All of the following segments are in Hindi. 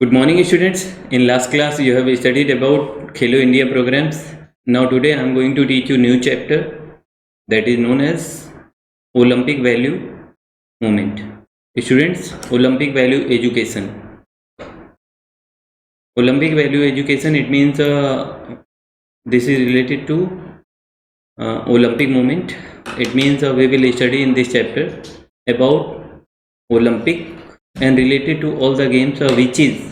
Good morning, students. In last class, you have studied about Khelo India programs. Now, today I am going to teach you new chapter that is known as Olympic Value Movement. Students, Olympic Value Education. Olympic Value Education, it means this is related to Olympic movement. It means we will study in this chapter about Olympic and related to all the games which is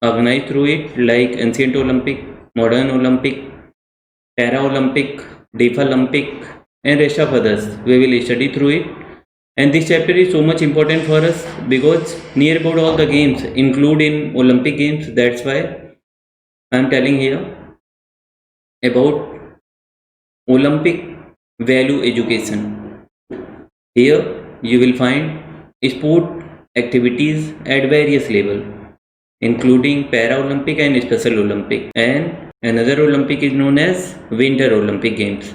organized through it, like ancient Olympic, modern Olympic, Para-Olympic, Deaf-Olympic, and rest of others. We will study through it. And this chapter is so much important for us because near about all the games include in Olympic games. That's why I am telling here about Olympic value education. Here you will find sport activities at various level, including Para-Olympic and Special Olympic, and another Olympic is known as Winter Olympic Games.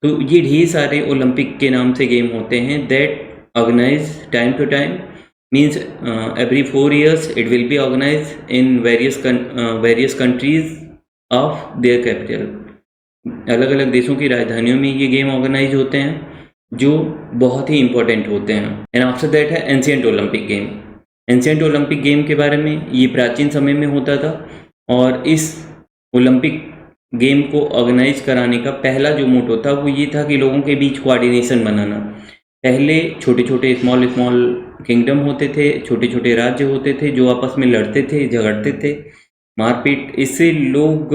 तो ये ढेर सारे ओलंपिक के नाम से गेम होते हैं that organise time to time, means every 4 years it will be organized in various countries of their capital. अलग अलग देशों की राजधानियों में ये गेम ऑर्गेनाइज होते हैं जो बहुत ही इंपॉर्टेंट होते हैं. एंड आफ्टर दैट है ancient Olympic game. Ancient Olympic game के बारे में, ये प्राचीन समय में होता था और इस ओलंपिक गेम को ऑर्गेनाइज कराने का पहला जो मोटो था वो ये था कि लोगों के बीच कोऑर्डिनेशन बनाना. पहले छोटे छोटे स्मॉल किंगडम होते थे, छोटे छोटे राज्य होते थे जो आपस में लड़ते थे, झगड़ते थे, मारपीट, इससे लोग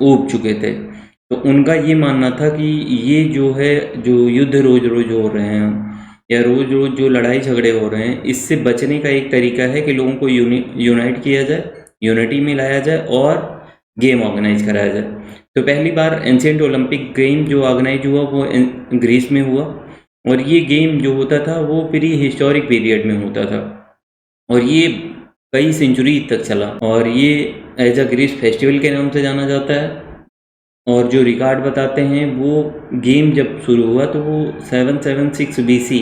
ऊब चुके थे. तो उनका ये मानना था कि ये जो युद्ध रोज रोज हो रहे हैं या रोज रोज जो लड़ाई झगड़े हो रहे हैं, इससे बचने का एक तरीका है कि लोगों को यूनाइट किया जाए, यूनिटी में लाया जाए और गेम ऑर्गेनाइज कराया जाए. तो पहली बार एंशिएंट ओलंपिक गेम जो ऑर्गेनाइज हुआ वो ग्रीस में हुआ और ये गेम जो होता था वो प्री हिस्टोरिक पीरियड में होता था और ये कई सेंचुरी तक चला और ये एज अ ग्रीस फेस्टिवल के नाम से जाना जाता है. और जो रिकॉर्ड बताते हैं वो गेम जब शुरू हुआ तो वो 776 BC,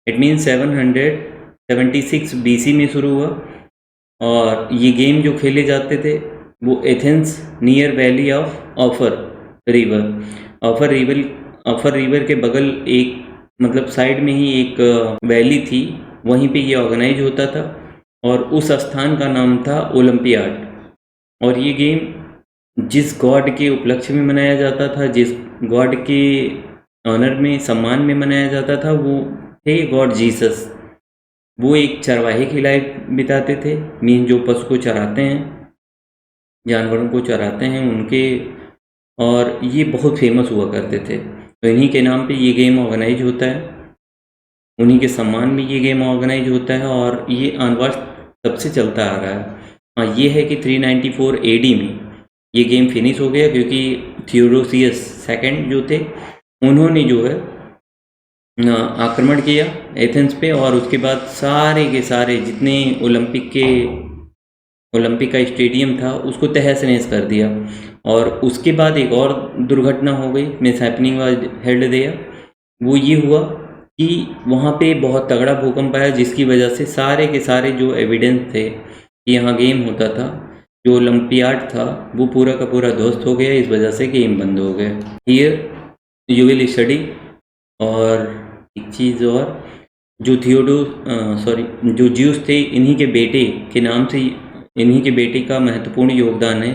इट मीन्स 776 BC में शुरू हुआ और ये गेम जो खेले जाते थे वो Athens near valley of offer river. Offer river के बगल एक मतलब साइड में ही एक वैली थी, वहीं पे ये ऑर्गेनाइज होता था और उस स्थान का नाम था ओलंपियाड. और ये गेम जिस गॉड के उपलक्ष्य में मनाया जाता था, जिस गॉड के ऑनर में, सम्मान में मनाया जाता था, वो थे गॉड जीसस. वो एक चरवाहे की लाइफ बिताते थे, मीन जो पशु को चराते हैं, जानवरों को चराते हैं उनके, और ये बहुत फेमस हुआ करते थे. तो इन्हीं के नाम पे ये गेम ऑर्गेनाइज होता है, उन्हीं के सम्मान में ये गेम ऑर्गेनाइज होता है और ये ऑनवर्ड तब से चलता आ रहा है. हाँ, ये है कि 394 AD में ये गेम फिनिश हो गया क्योंकि थियोडोसियस सेकंड जो थे उन्होंने जो है आक्रमण किया एथेंस पे और उसके बाद सारे के सारे जितने ओलंपिक का स्टेडियम था उसको तहस नहस कर दिया. और उसके बाद एक और दुर्घटना हो गई, miss happening was held there. वो ये हुआ कि वहाँ पे बहुत तगड़ा भूकंप आया जिसकी वजह से सारे के सारे जो एविडेंस थे कि यहाँ गेम होता था, जो ओलंपियाड था, वो पूरा का पूरा ध्वस्त हो गया. इस वजह से गेम बंद हो गया. Here you will study. और एक चीज़ और, जो जो ज्यूस थे, इन्हीं के बेटे के नाम से, इन्हीं के बेटे का महत्वपूर्ण योगदान है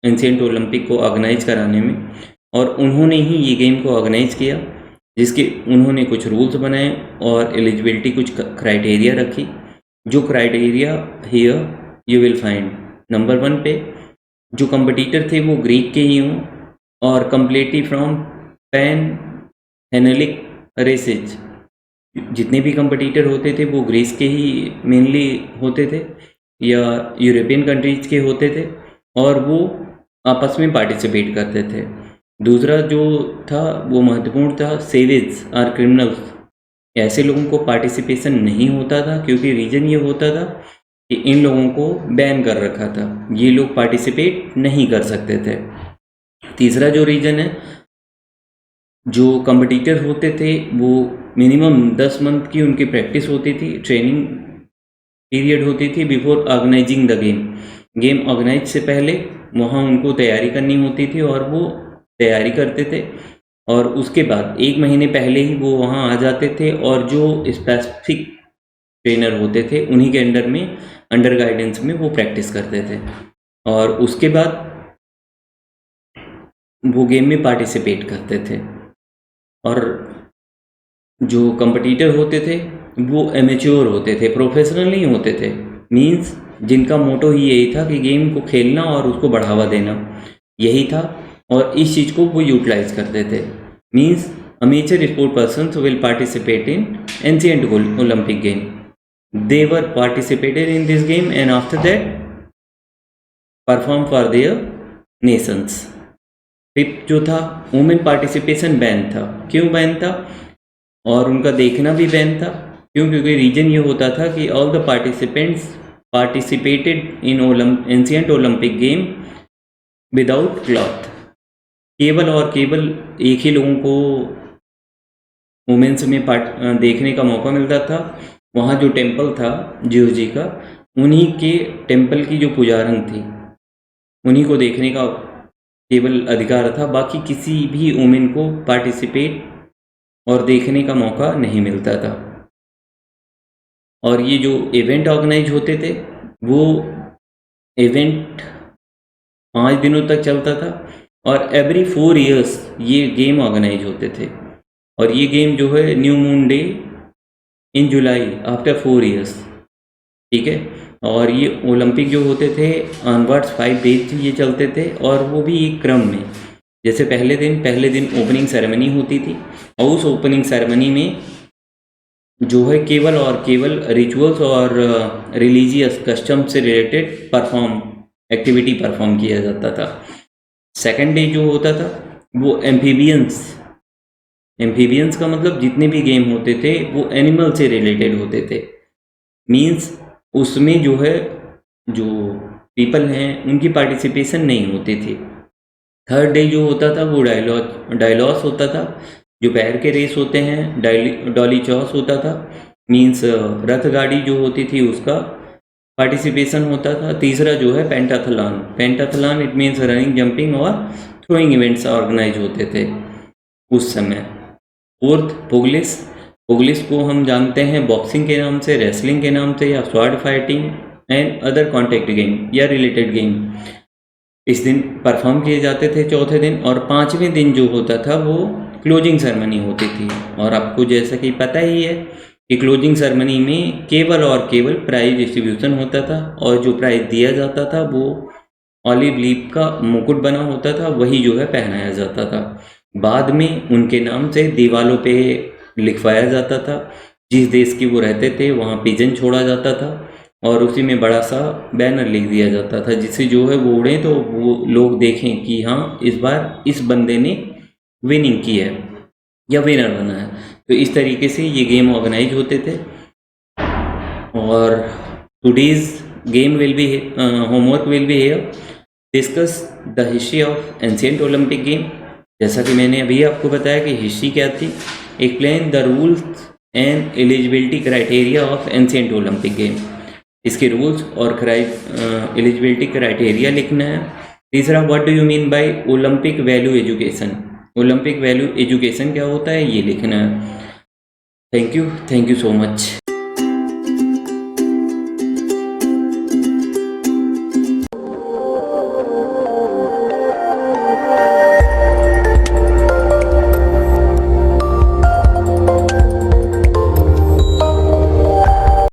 एंशिएंट ओलंपिक को ऑर्गेनाइज कराने में और उन्होंने ही ये गेम को ऑर्गेनाइज किया, जिसके उन्होंने कुछ रूल्स बनाए और एलिजिबिलिटी कुछ क्राइटेरिया रखी. जो criteria here you will find. Number 1 पे जो कंपटीटर थे वो ग्रीक के ही हों और कम्प्लीटली फ्रॉम पैन हेनेलिक रेसेज. जितने भी कंपटीटर होते थे वो ग्रीस के ही मेनली होते थे या यूरोपियन कंट्रीज के होते थे और वो आपस में पार्टिसिपेट करते थे. दूसरा जो था वो महत्वपूर्ण था, सेवेज और क्रिमिनल्स, ऐसे लोगों को पार्टिसिपेशन नहीं होता था क्योंकि रीज़न ये होता था कि इन लोगों को बैन कर रखा था, ये लोग पार्टिसिपेट नहीं कर सकते थे. तीसरा जो रीज़न है, जो कंपटीटर होते थे वो मिनिमम 10 मंथ की उनकी प्रैक्टिस होती थी, ट्रेनिंग पीरियड होती थी before organising the game. Game organise से पहले वहाँ उनको तैयारी करनी होती थी और वो तैयारी करते थे, और उसके बाद 1 महीने पहले ही वो वहाँ आ जाते थे और जो स्पेसिफिक ट्रेनर होते थे उन्हीं के अंडर में, अंडर गाइडेंस में वो प्रैक्टिस करते थे, और उसके बाद वो गेम में पार्टिसिपेट करते थे। और जो कंपटीटर होते थे वो एमेच्योर होते थे, प्रोफेशनल नहीं होते थे। मींस जिनका मोटो ही यही था कि गेम को खेलना और उसको बढ़ावा देना, यही था, और इस चीज़ को वो यूटिलाइज करते थे। Means amateur sport persons will participate in ancient Olympic game. They were participated in this game and after that perform for their nations. Fifth जो था, वुमेन पार्टिसिपेशन बैन था। क्यों बैन था? और उनका देखना भी बैन था। क्यों? क्योंकि रीजन ये होता था कि all the participants participated in ancient Olympic game without cloth. केवल और केवल एक ही लोगों को वुमेन्स में देखने का मौका मिलता था। वहाँ जो टेम्पल था जियो जी का, उन्हीं के टेम्पल की जो पुजारन थी उन्हीं को देखने का केवल अधिकार था। बाकी किसी भी वुमेन को पार्टिसिपेट और देखने का मौका नहीं मिलता था। और ये जो इवेंट ऑर्गेनाइज होते थे वो इवेंट 5 दिनों तक चलता था, और एवरी 4 ईयर्स ये गेम ऑर्गेनाइज होते थे। और ये गेम जो है new moon day in July after 4 years, ठीक है। और ये ओलंपिक जो होते थे ऑनवर्ड्स 5 डेज ये चलते थे, और वो भी एक क्रम में। जैसे पहले दिन ओपनिंग सेरेमनी होती थी, और उस ओपनिंग सेरेमनी में जो है केवल और केवल रिचुअल्स और रिलीजियस कस्टम से रिलेटेड एक्टिविटी परफॉर्म किया जाता था। सेकंड डे जो होता था वो एम्फीबियंस का मतलब जितने भी गेम होते थे वो एनिमल से रिलेटेड होते थे। मींस उसमें जो है जो पीपल हैं उनकी पार्टिसिपेशन नहीं होती थी। थर्ड डे जो होता था वो डायलॉस होता था, जो पैर के रेस होते हैं, डॉली चॉस होता था। मींस रथ गाड़ी जो होती थी उसका पार्टिसिपेशन होता था। तीसरा जो है pentathlon it means running, jumping और थ्रोइंग इवेंट्स ऑर्गेनाइज होते थे उस समय। फोर्थ पुगलिस को हम जानते हैं बॉक्सिंग के नाम से, रेसलिंग के नाम से, या sword fighting and other contact game या रिलेटेड गेम इस दिन परफॉर्म किए जाते थे चौथे दिन। और 5वें दिन जो होता था वो क्लोजिंग सेरेमनी होती थी। और आपको जैसा कि पता ही है कि क्लोजिंग सेरेमनी में केवल और केवल प्राइज डिस्ट्रीब्यूशन होता था, और जो प्राइज दिया जाता था वो ऑलिव लीफ का मुकुट बना होता था, वही जो है पहनाया जाता था। बाद में उनके नाम से दीवालों पे लिखवाया जाता था। जिस देश की वो रहते थे वहाँ पिजन छोड़ा जाता था, और उसी में बड़ा सा बैनर लिख दिया जाता था, जिससे जो है वो उड़े तो वो लोग देखें कि हाँ इस बार इस बंदे ने विनिंग की है या विनर बना है। तो इस तरीके से ये गेम ऑर्गेनाइज होते थे। और today's game will be homework will be here, discuss the history of ancient Olympic game. जैसा कि मैंने अभी आपको बताया कि हिस्ट्री क्या थी। Explain the rules and eligibility criteria of ancient Olympic game. इसके रूल्स और एलिजिबिलिटी क्राइटेरिया लिखना है। तीसरा, what do you mean by Olympic value education. Olympic value education क्या होता है ये लिखना है। Thank you so much.